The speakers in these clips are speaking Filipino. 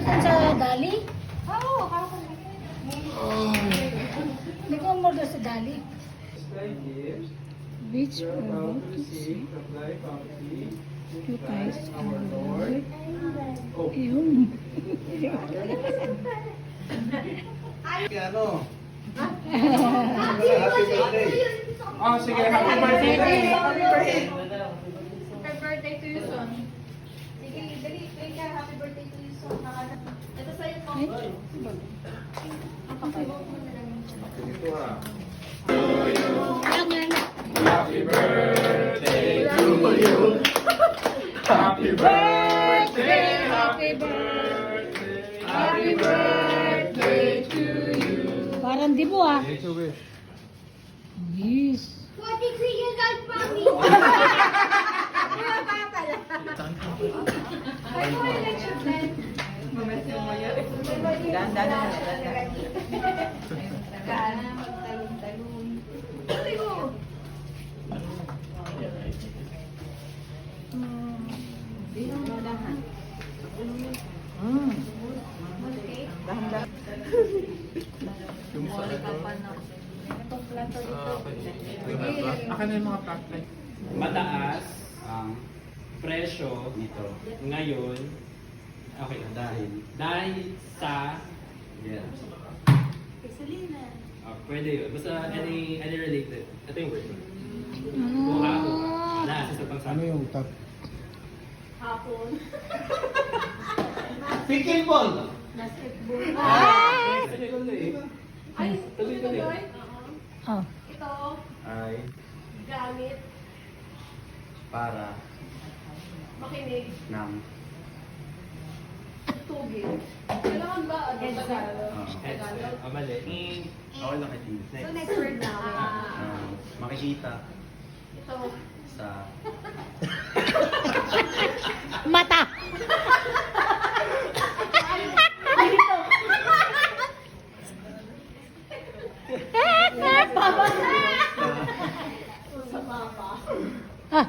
Saan sa Dali? Oo, ako. Hindi ko umorder sa Dali. Beach Road. You guys ordered. Yun. Ano? Happy birthday. Oh, sige. Happy birthday. Happy birthday to you, son. Sige, dali. Wait ka. Happy birthday to you, son. Ito sa'yo po. Ito ha. Ayan. Happy birthday to you. Happy birthday. Happy birthday. Happy birthday to you. Parang di mo ah. Make a wish. Yes. 43 years old, mommy. Ay, mo election plan. Kana, magtalon-talon. Sabi ko. Yung sa ito. Akin na yung mga plastic. Mataas ang presyo nito ngayon. Okay, dahil sa pwede yun. Basta any related. Ito yung word. Kung ako, nasa sa pang Ano yung top? Hapon. Pickle ball! Basketball. Ay, Tuloy-tuloy. Oh. ito, Ay gamit, para makinig, ng tubig. Kailangan ba? Headset. Mali. okay lang kay So next word na. makikita Ito. sa Mata. Ay, ito. Sa mapa. Ah.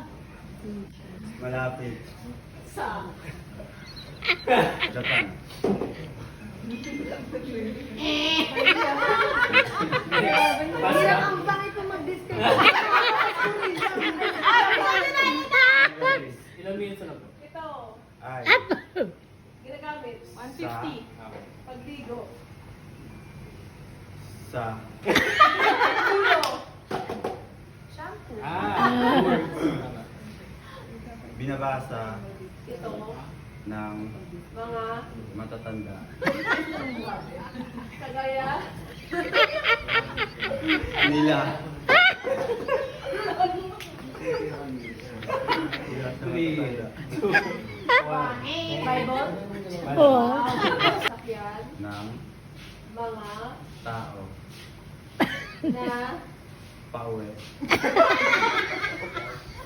malapit Sa. Japan. Hirap ang bangit ko mag-describe. Ilang minutes na po? Ito. Ay Ginagamit. Sa 150. Pagligo. sa Ulo. Shampoo. Words. Tama. binabasa Ito. ng Mga matatanda kagaya. nila Three. Bible. Oh. Sakyan. ng Mga tao na pauwi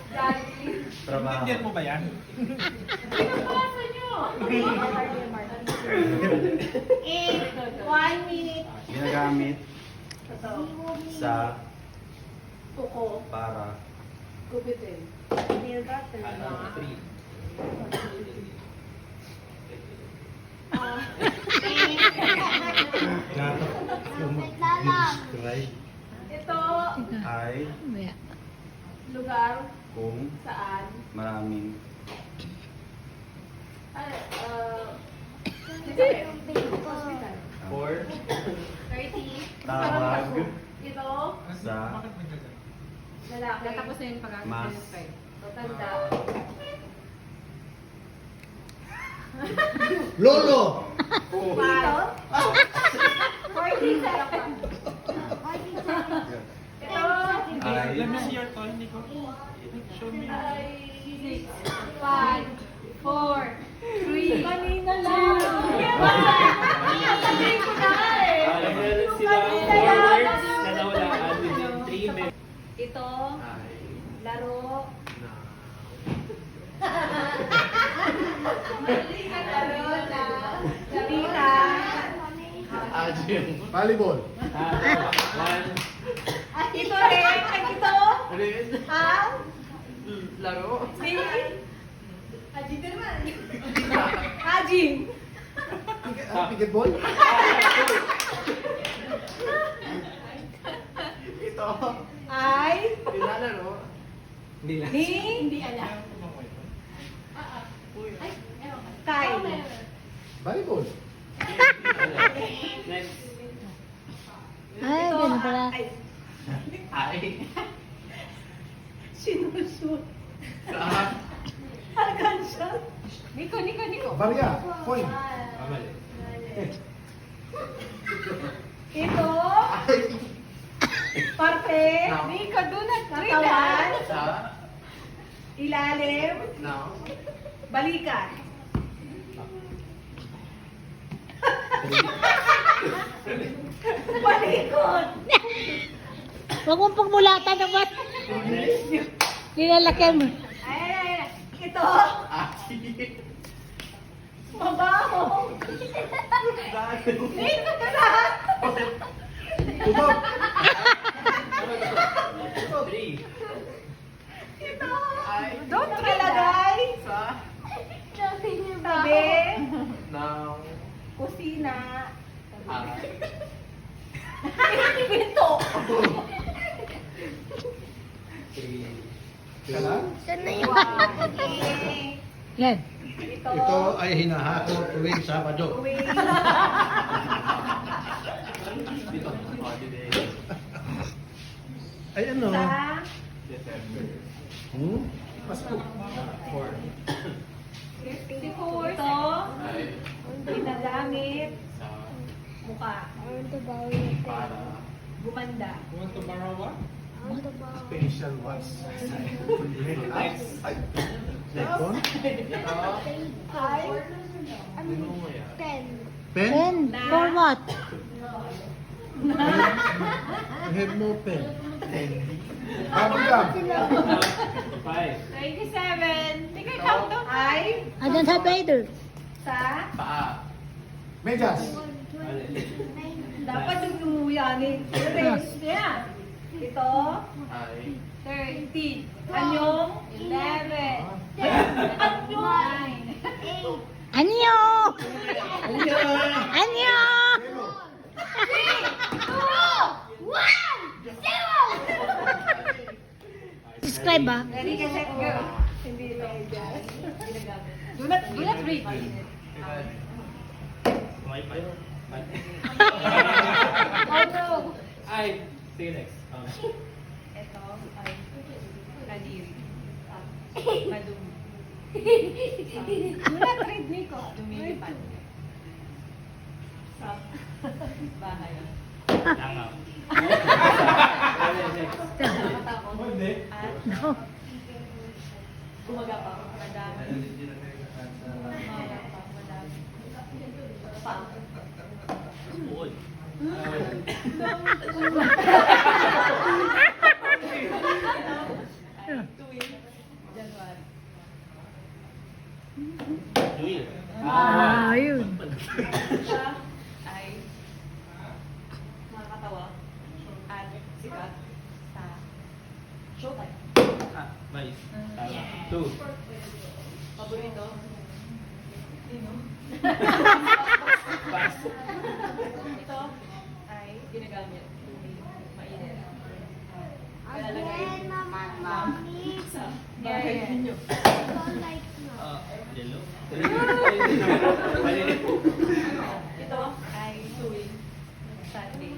galing. trabaho mo ba yan? Pinabasa nyo. 1 minute. ginagamit Ito. sa Tuko. para Gupitin. Nail cutter. Three. describe Ito. ay Maya. Lugar kung saan. maraming Hospital. Four. 30. tawag Ito. sa Lalaki. Natapos na yung mas Matanda. Lolo! Ito. 40 seconds. Ito. ay Let me see your toy, Nico. Show me. Ay, 6, 5, 4, 3. Kanina lang. Sabihin ko na eh. Meron silang four words na nawalaan within 3 minutes. Ito. Laro. Laro na. Salita. Volleyball. One. Ito rin. Ito. Ang. Laro. Haji naman. Haji. Piketball? Ito. Ay, Nilalaro. Hindi lang. hindi alam. Kyle. Volleyball. Next. Ay, ganun pala. Ay. Sinushoot. Sa. Alkansya. Nico. Barya. Point. Mali. Ito. Parte. Nico, dunat. Katawan. Sa. Ilalim. Now. Balikan. Balikot. Huwag mong pagmulatan naman. Nilalakyan mo. Ay. Ito. Ay. Mabaho. Nico, lahat. Tubog. Three. Ito. Ay. Don't ilagay. Sa. Tabi. Now. Kusina. Ay. Pinto. Three. Ka lang? Okay. Yan. Ito ay hinahakot tuwing Sabado. Uwi. Dito. Holiday. Ay ano? Sa December. Pasko. 54. Ito. Ay. Ginagamit. Sa. Mukha. Para. Gumanda. Want to borrow what? Facial wash. Next. Ay. Second. Ito. Ay. Ano mo yan? Pen. Pen. For what? Head mo pen. Bubble gum. Five. 27. Tingnan count down. Ay. I don't have either. Sa. Paa. Medyas. Mali. Dapat yung lumuyanin. Rest niya. Ito. Ay. 13. Anyong. 11. Anyong. Anyo! Anyo! Subscribe ba? Ready ka set, girl. Hindi ito medyas. Do not read. Wi-Fi. Oh no. Ay. Sige next. Ito ay kadiri. Madumi. Do not read, Nico. Lumilipad. Sa bahay. Langaw. Next. Nakatapos. Hindi. At No. gumagapang. Madami. Gumagapang. Madami. Pa. Uod. Tuwing January. New Year. Ah, yun. Siya ay nakakatawa at sikat sa showtime. Ah, mais. Tama. Two. Paborito? Sino? Pass. Ito ay ginagamit tuwing mainit. Kalalagay sa bahay ninyo. Yellow. Mali. Ito ay tuwing Sunday.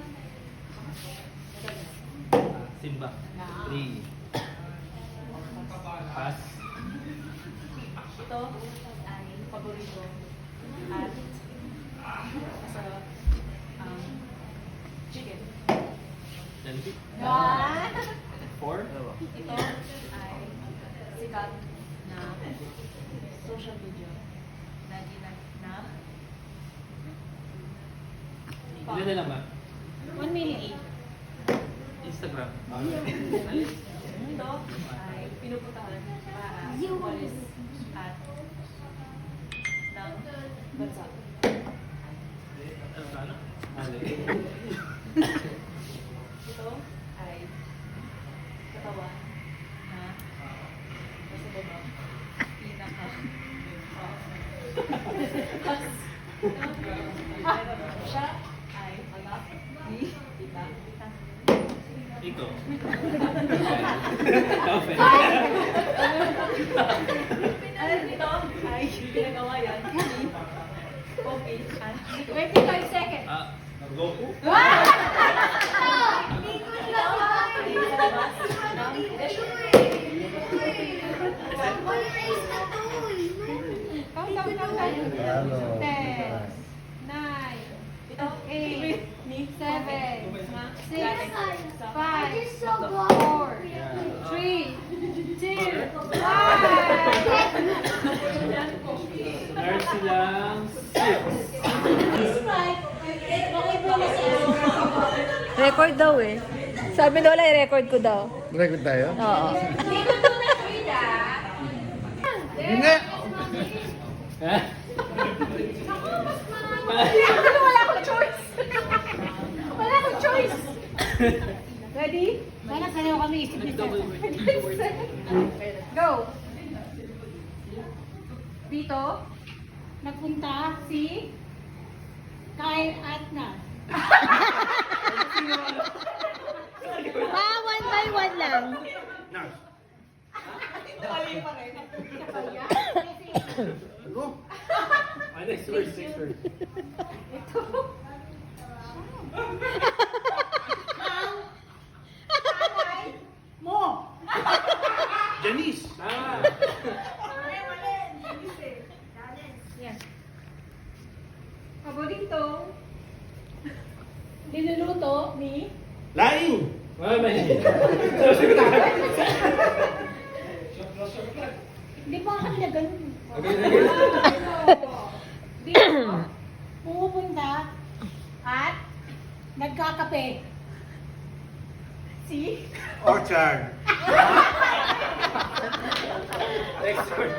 Simba. Three. Pass. Ito ay paborito at sa chicken. Then four. Ito ay sikat na social media na Ilan na lang ba? 1 million. Instagram. Ito ay pinupuntahan para walis at ng bansa. Ano ka ano? Mali. Ito ay katawan na nasa baba pinaka Tita. I. Anak. B. Tita. Iko. Ano dito? Ay, pinagawa yan. Okay. 25 seconds. Goku? Count. Hello. 10, 9, 8, 7, 6, 5, 4, 3, 2, 1. Meron silang 6. Record daw eh. Sabi Lola, i-record ko daw. Record tayo? Oo. Hindi nga. Wala akong choice. Wala akong choice. Ready? Sana pareho kami isip nito. Go. Dito. Nagpunta Si. kay Atna. One by one lang. Ano? Next word. Mo! Janice. Tama. Yan. Abo dito. Niluluto ni Laing. Hindi pa kami na ganun. Dito. Pumupunta At. nagkakape. Si. Orchard. Next word.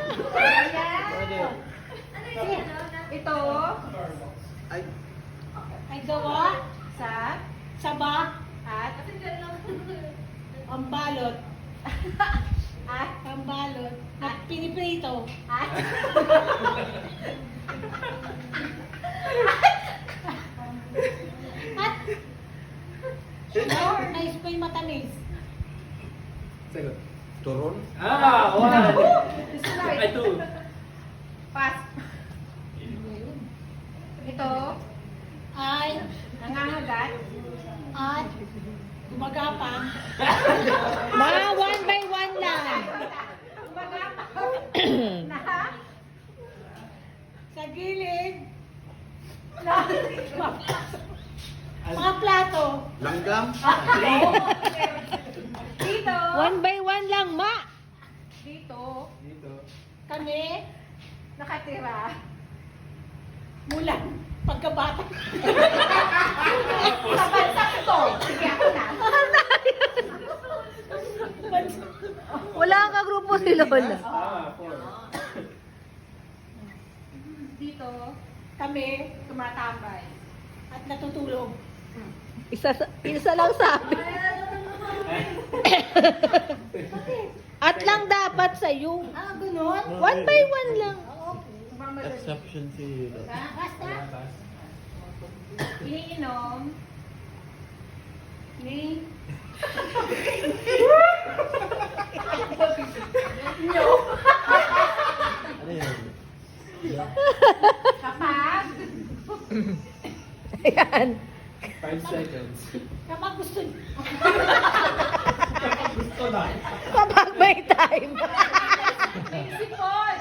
Ayan. Ito. Ay. Ay gawa Sa. saba At. ang balot. At. Ang balot na piniprito. At. At nais pa yung matamis. Second. Turon. One. Start. Ay, two. Pass. Ito. Ay Nangangagat. at gumagapang Mga one by one lang. Na. sa gilid mga plato. Langgam. Dito. One by one lang, ma. Dito. Kami Nakatira. mula pagkabata. Sa bansang ito. Sige ako na. Wala kang grupo si Lola. Four. Dito. Kami Tumatambay. at natutulog. Isa lang sabi. At lang dapat sa'yo. Ah, ganun? One by one lang. Exception si Basta. Iniinom. Ni. Ano yan? Kapag. Ayan. 5 seconds. Kapag gusto Kapag may time. Sipon.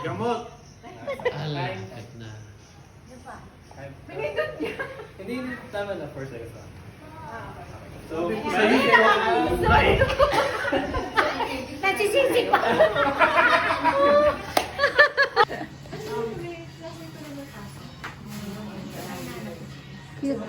Gamot. Pinindot niya. Hindi, tama na. 4 seconds lang. So, nagsisisip pa. Cute.